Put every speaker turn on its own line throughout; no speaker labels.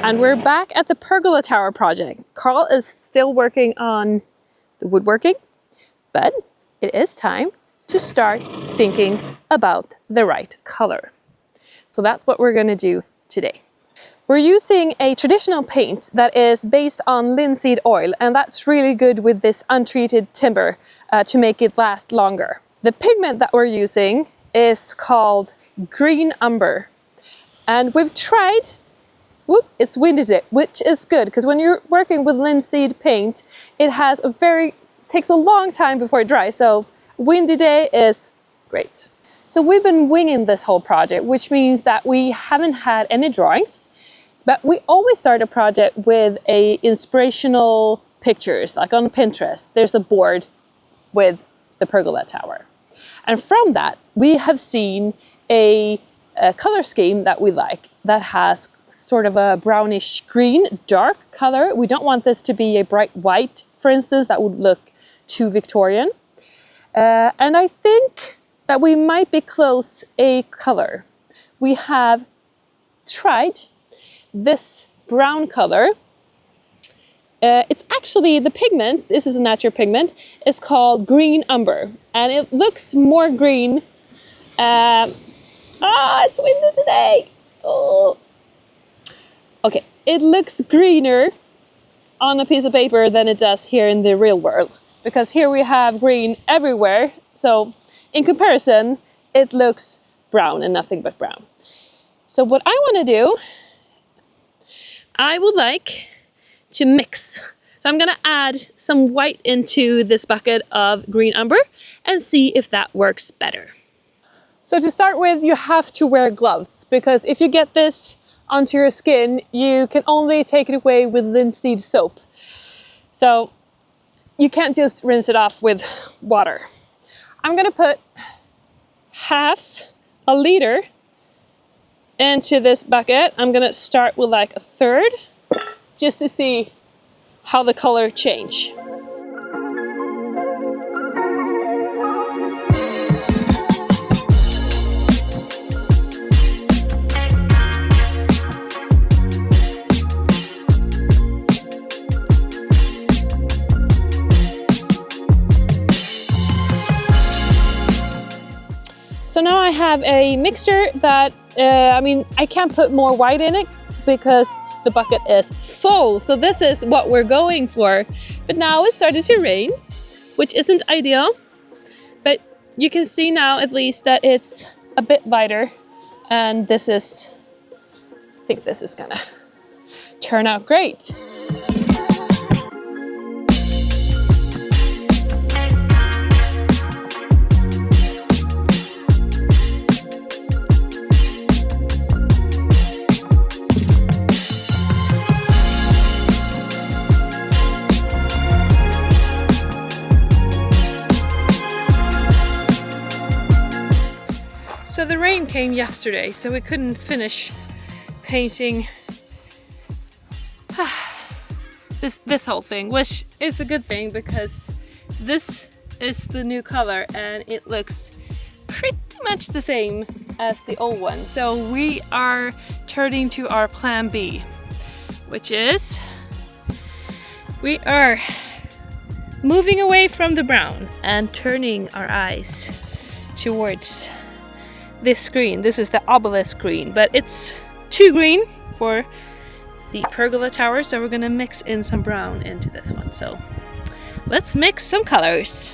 And we're back at the Pergola Tower project. Carl is still working on the woodworking, but it is time to start thinking about the right color. So that's what we're going to do today. We're using a traditional paint that is based on linseed oil, and that's really good with this untreated timber to make it last longer. The pigment that we're using is called green umber, and we've tried. It's windy today, which is good because when you're working with linseed paint, it takes a long time before it dries. So windy day is great. So we've been winging this whole project, which means that we haven't had any drawings, but we always start a project with inspirational pictures, like on Pinterest. There's a board with the Pergola Tower. And from that, we have seen a color scheme that we like that has sort of a brownish green, dark color. We don't want this to be a bright white, for instance, that would look too Victorian. And I think that we might be close a color. We have tried this brown color. It's actually the pigment, this is a natural pigment, it's called green umber. And it looks more green. It's windy today. Oh. Okay, it looks greener on a piece of paper than it does here in the real world, because here we have green everywhere. So in comparison, it looks brown and nothing but brown. So what I want to do, I would like to mix. So I'm going to add some white into this bucket of green umber and see if that works better. So to start with, you have to wear gloves, because if you get this onto your skin, you can only take it away with linseed soap. So you can't just rinse it off with water. I'm gonna put half a liter into this bucket. I'm gonna start with like a third, just to see how the color change. So now I have a mixture that, I can't put more white in it because the bucket is full. So this is what we're going for. But now it started to rain, which isn't ideal. But you can see now at least that it's a bit lighter. And I think this is gonna turn out great. So the rain came yesterday, so we couldn't finish painting this whole thing, which is a good thing because this is the new color and it looks pretty much the same as the old one. So we are turning to our plan B, which is we are moving away from the brown and turning our eyes towards this green. This is the obelisk green, but it's too green for the Pergola Tower, so we're gonna mix in some brown into this one. So let's mix some colors.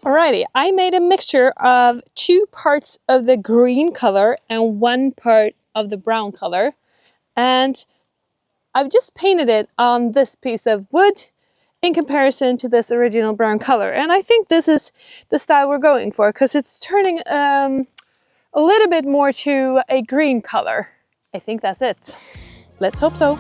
Alrighty, I made a mixture of 2 parts of the green color and 1 part of the brown color, and I've just painted it on this piece of wood in comparison to this original brown color. And I think this is the style we're going for because it's turning a little bit more to a green color. I think that's it. Let's hope so.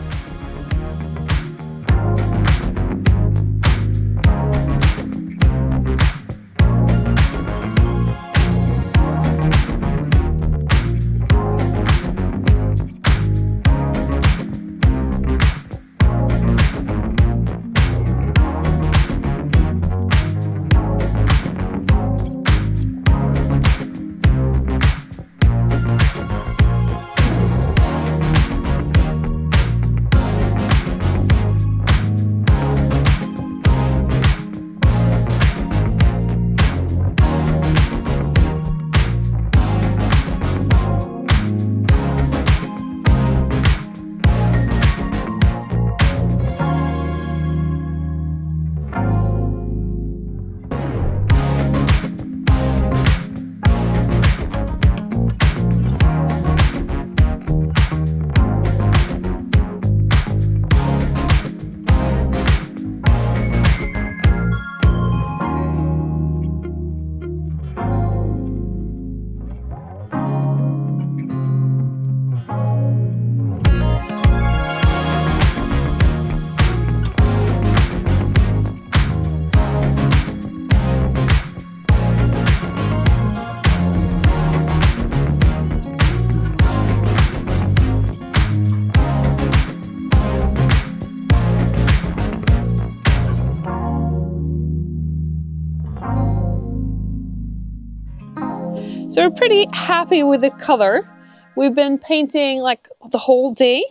So we're pretty happy with the color. We've been painting like the whole day.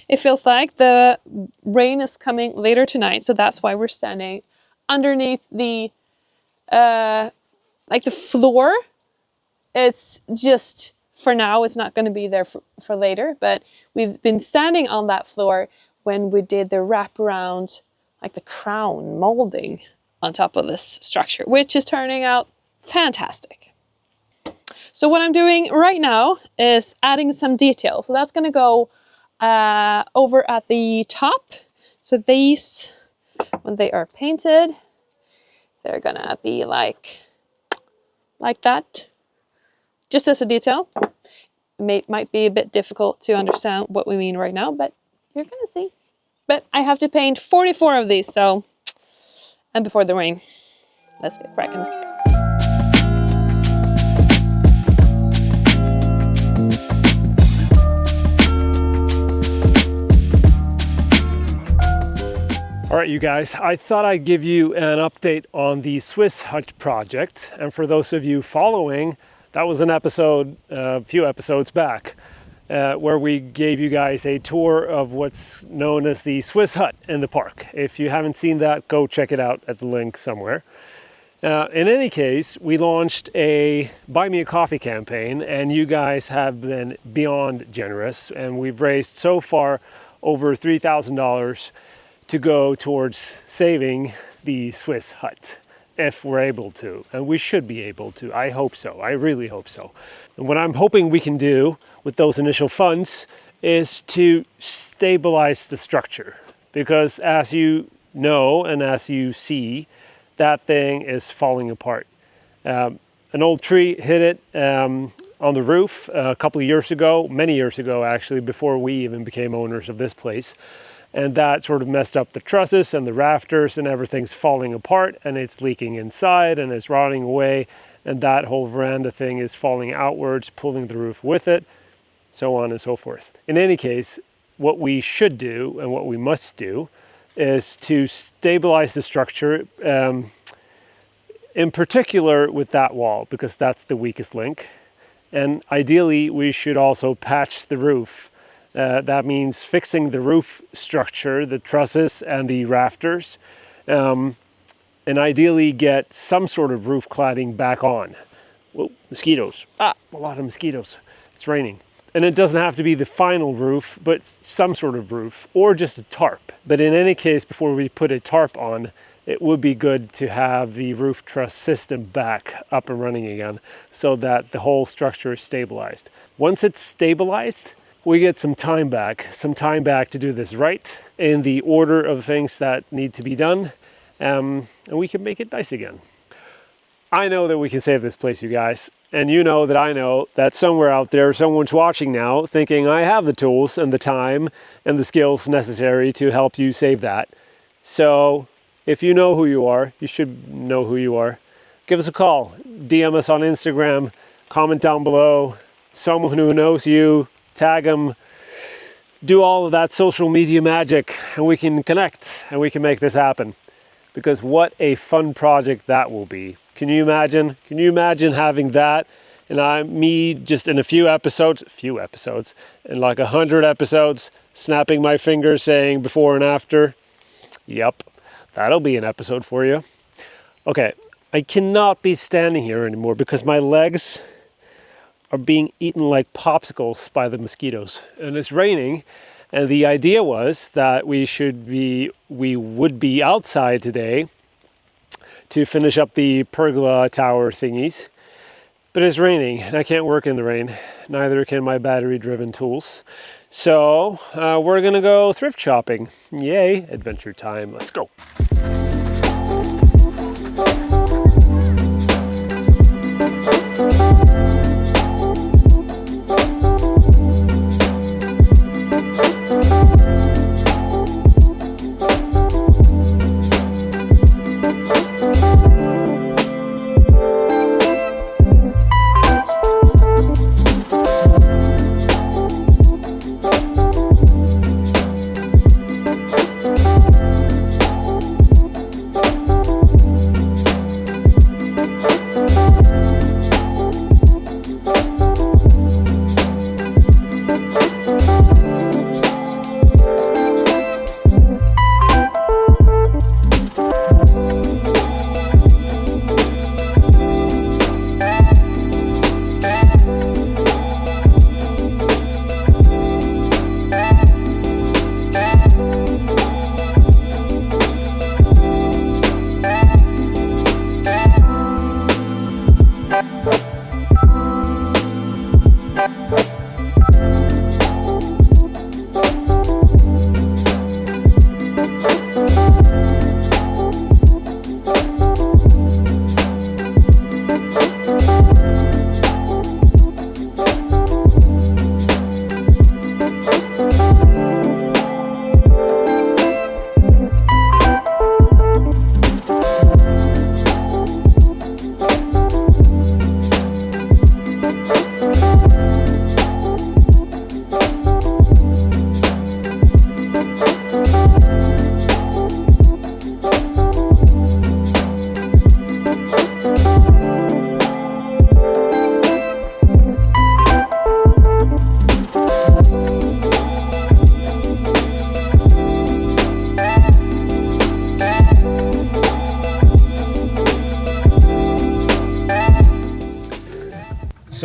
It feels like the rain is coming later tonight, so that's why we're standing underneath the like the floor. It's just, for now, it's not going to be there for later, but we've been standing on that floor when we did the wraparound, like the crown molding on top of this structure, which is turning out fantastic. So what I'm doing right now is adding some detail. So that's going to go over at the top. So these, when they are painted, they're going to be like that. Just as a detail. Might be a bit difficult to understand what we mean right now, but you're going to see. But I have to paint 44 of these, so, and before the rain. Let's get cracking.
All right, you guys, I thought I'd give you an update on the Swiss hut project. And for those of you following, that was an episode, a few episodes back, where we gave you guys a tour of what's known as the Swiss hut in the park. If you haven't seen that, go check it out at the link somewhere. In any case, we launched a Buy Me a Coffee campaign, and you guys have been beyond generous, and we've raised so far over $3,000 to go towards saving the Swiss hut, if we're able to, and we should be able to. I hope so. I really hope so. And what I'm hoping we can do with those initial funds is to stabilize the structure, because as you know and as you see, that thing is falling apart. An old tree hit it on the roof a couple of years ago, many years ago actually, before we even became owners of this place. And that sort of messed up the trusses and the rafters, and everything's falling apart, and it's leaking inside and it's rotting away, and that whole veranda thing is falling outwards, pulling the roof with it, so on and so forth. In any case, what we should do and what we must do is to stabilize the structure, in particular with that wall, because that's the weakest link. And ideally, we should also patch the roof. That means fixing the roof structure, the trusses and the rafters, and ideally get some sort of roof cladding back on. Whoa, mosquitoes. A lot of mosquitoes. It's raining. And it doesn't have to be the final roof, but some sort of roof, or just a tarp. But in any case, before we put a tarp on, it would be good to have the roof truss system back up and running again, so that the whole structure is stabilized. Once it's stabilized, we get some time back to do this right in the order of things that need to be done, and we can make it nice again. I know that we can save this place, you guys, and you know that I know that somewhere out there, someone's watching now thinking I have the tools and the time and the skills necessary to help you save that. So if you know who you are, you should know who you are. Give us a call, DM us on Instagram, comment down below, someone who knows you, tag them, do all of that social media magic, and we can connect and we can make this happen. Because what a fun project that will be. Can you imagine? Can you imagine having that and me just in a few episodes, in like 100 episodes, snapping my fingers saying before and after? Yep, that'll be an episode for you. Okay, I cannot be standing here anymore because my legs are being eaten like popsicles by the mosquitoes, and it's raining, and the idea was that we would be outside today to finish up the pergola tower thingies, but it's raining and I can't work in the rain, neither can my battery driven tools. So we're gonna go thrift shopping. Yay, adventure time, let's go.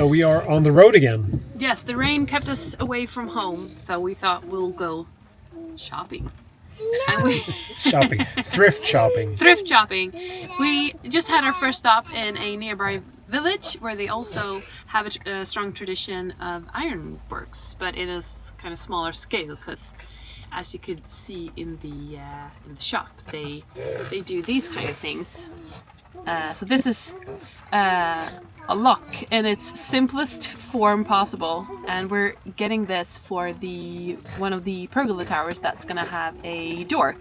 So we are on the road again.
Yes, the rain kept us away from home, so we thought we'll go shopping. And we
Shopping. Thrift shopping.
Thrift shopping. We just had our first stop in a nearby village where they also have a strong tradition of ironworks, but it is kind of smaller scale because, as you could see in the shop, they do these kind of things. So this is a lock in its simplest form possible, and we're getting this for one of the pergola towers that's gonna have a door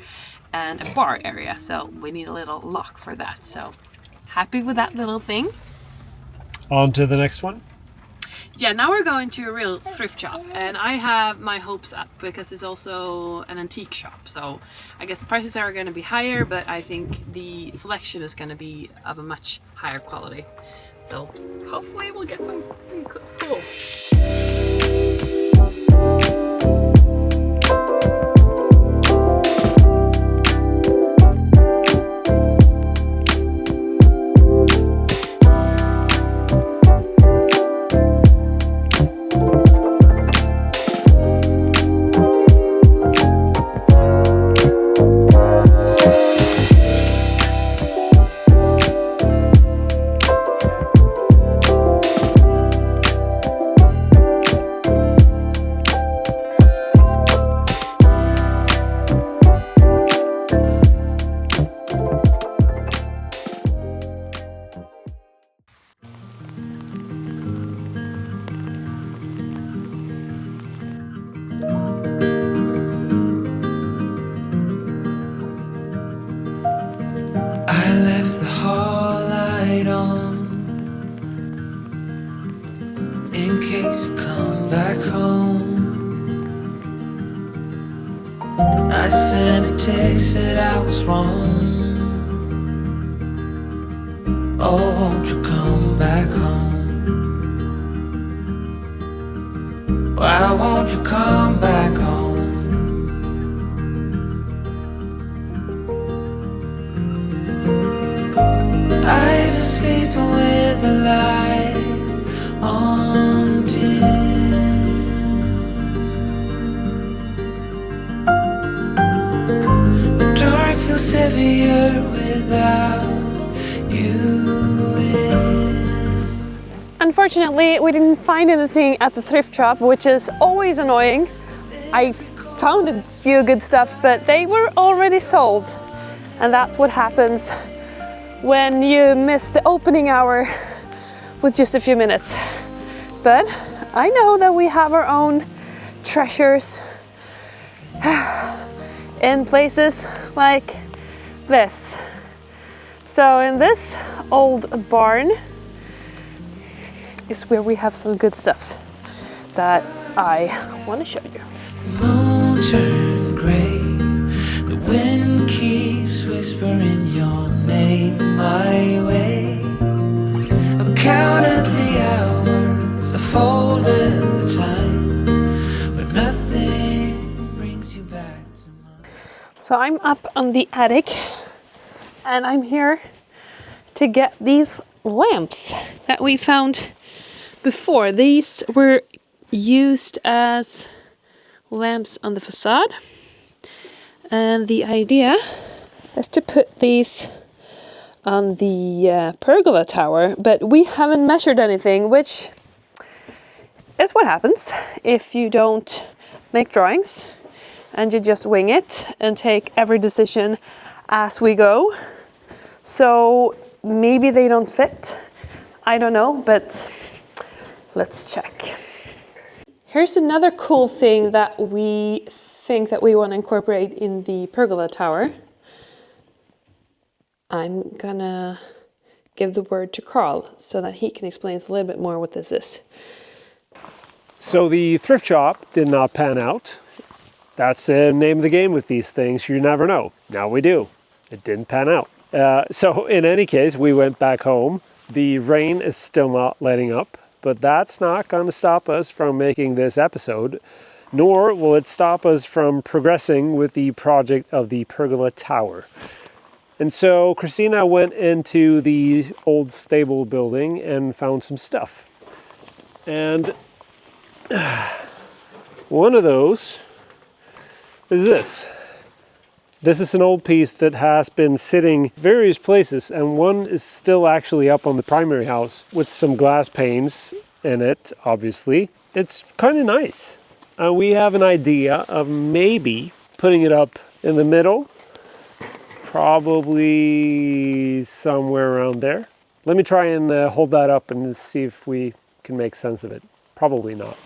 and a bar area, so we need a little lock for that. So happy with that little thing.
On to the next one.
Yeah, now we're going to a real thrift shop, and I have my hopes up because it's also an antique shop, so I guess the prices are going to be higher, but I think the selection is going to be of a much higher quality. So hopefully we'll get something cool.
I sent a text that I was wrong. Oh, won't you come back home? Why won't you come back home? I've been sleeping with the light on dim. Feels heavier without you in.
Unfortunately, we didn't find anything at the thrift shop, which is always annoying. I found a few good stuff, but they were already sold. And that's what happens when you miss the opening hour with just a few minutes. But I know that we have our own treasures in places like this. So in this old barn is where we have some good stuff that I want to show you.
The moon turned gray, the wind keeps whispering your name my way. I counted the hours, I folded the time, but nothing brings you back to mine.
So I'm up on the attic and I'm here to get these lamps that we found before. These were used as lamps on the facade, and the idea is to put these on the pergola tower, but we haven't measured anything, which is what happens if you don't make drawings and you just wing it and take every decision as we go. So maybe they don't fit, I don't know, but let's check. Here's another cool thing that we think that we want to incorporate in the pergola tower. I'm gonna give the word to Carl so that he can explain a little bit more what this is.
So the thrift shop did not pan out. That's the name of the game with these things. You never know. Now we do. It didn't pan out. So in any case, we went back home. The rain is still not letting up, but that's not going to stop us from making this episode, nor will it stop us from progressing with the project of the pergola tower. And so Christina went into the old stable building and found some stuff. And one of those is this. This is an old piece that has been sitting various places, and one is still actually up on the primary house with some glass panes in it, obviously. It's kind of nice. We have an idea of maybe putting it up in the middle, probably somewhere around there. Let me try and hold that up and see if we can make sense of it. Probably not.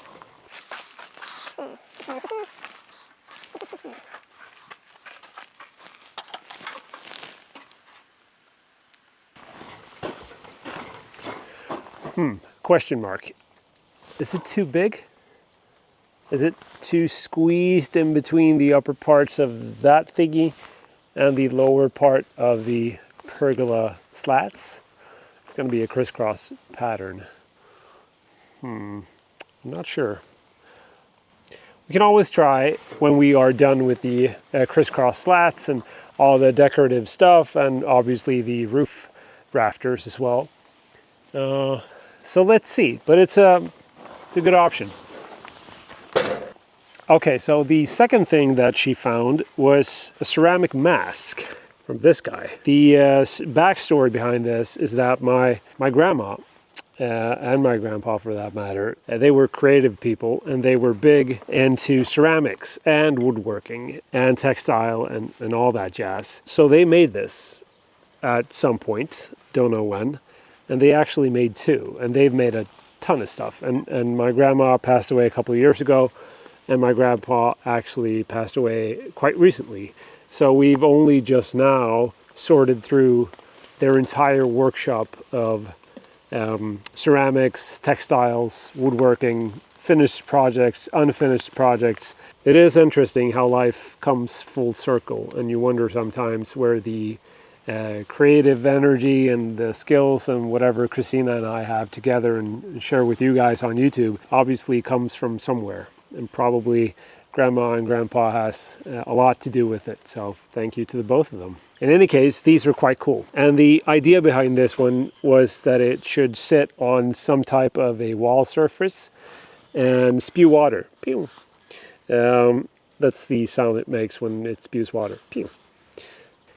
Question mark. Is it too big? Is it too squeezed in between the upper parts of that thingy and the lower part of the pergola slats? It's going to be a crisscross pattern. I'm not sure. We can always try when we are done with the crisscross slats and all the decorative stuff, and obviously the roof rafters as well. So let's see, but it's a good option. Okay, so the second thing that she found was a ceramic mask from this guy. The backstory behind this is that my grandma and my grandpa, for that matter, they were creative people, and they were big into ceramics and woodworking and textile and all that jazz. So they made this at some point, don't know when, and they actually made two, and they've made a ton of stuff. And my grandma passed away a couple of years ago, and my grandpa actually passed away quite recently. So we've only just now sorted through their entire workshop of ceramics, textiles, woodworking, finished projects, unfinished projects. It is interesting how life comes full circle, and you wonder sometimes where the creative energy and the skills and whatever Christina and I have together and share with you guys on YouTube obviously comes from somewhere, and probably Grandma and Grandpa has a lot to do with it. So thank you to the both of them. In any case, these are quite cool. And the idea behind this one was that it should sit on some type of a wall surface and spew water. Pew. That's the sound it makes when it spews water. Pew.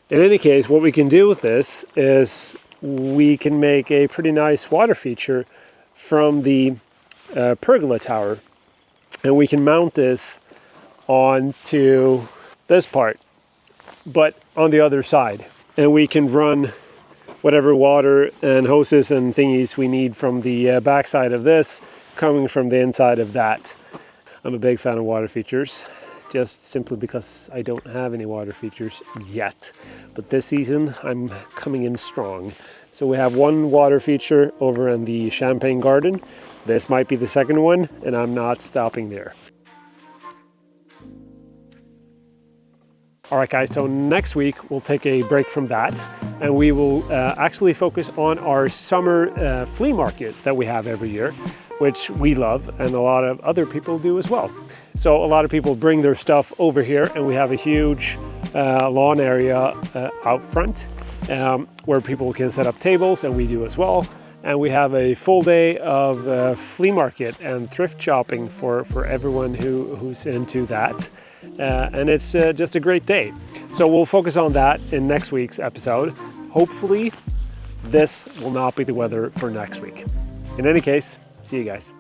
In any case, what we can do with this is we can make a pretty nice water feature from the pergola tower, and we can mount this onto this part, but on the other side. And we can run whatever water and hoses and thingies we need from the backside of this coming from the inside of that. I'm a big fan of water features, just simply because I don't have any water features yet. But this season, I'm coming in strong. So we have one water feature over in the Champagne Garden. This might be the second one, and I'm not stopping there. All right, guys, so next week we'll take a break from that, and we will actually focus on our summer flea market that we have every year, which we love, and a lot of other people do as well. So a lot of people bring their stuff over here, and we have a huge lawn area out front where people can set up tables, and we do as well. And we have a full day of flea market and thrift shopping for everyone who's into that. And it's just a great day. So we'll focus on that in next week's episode. Hopefully, this will not be the weather for next week. In any case, see you guys.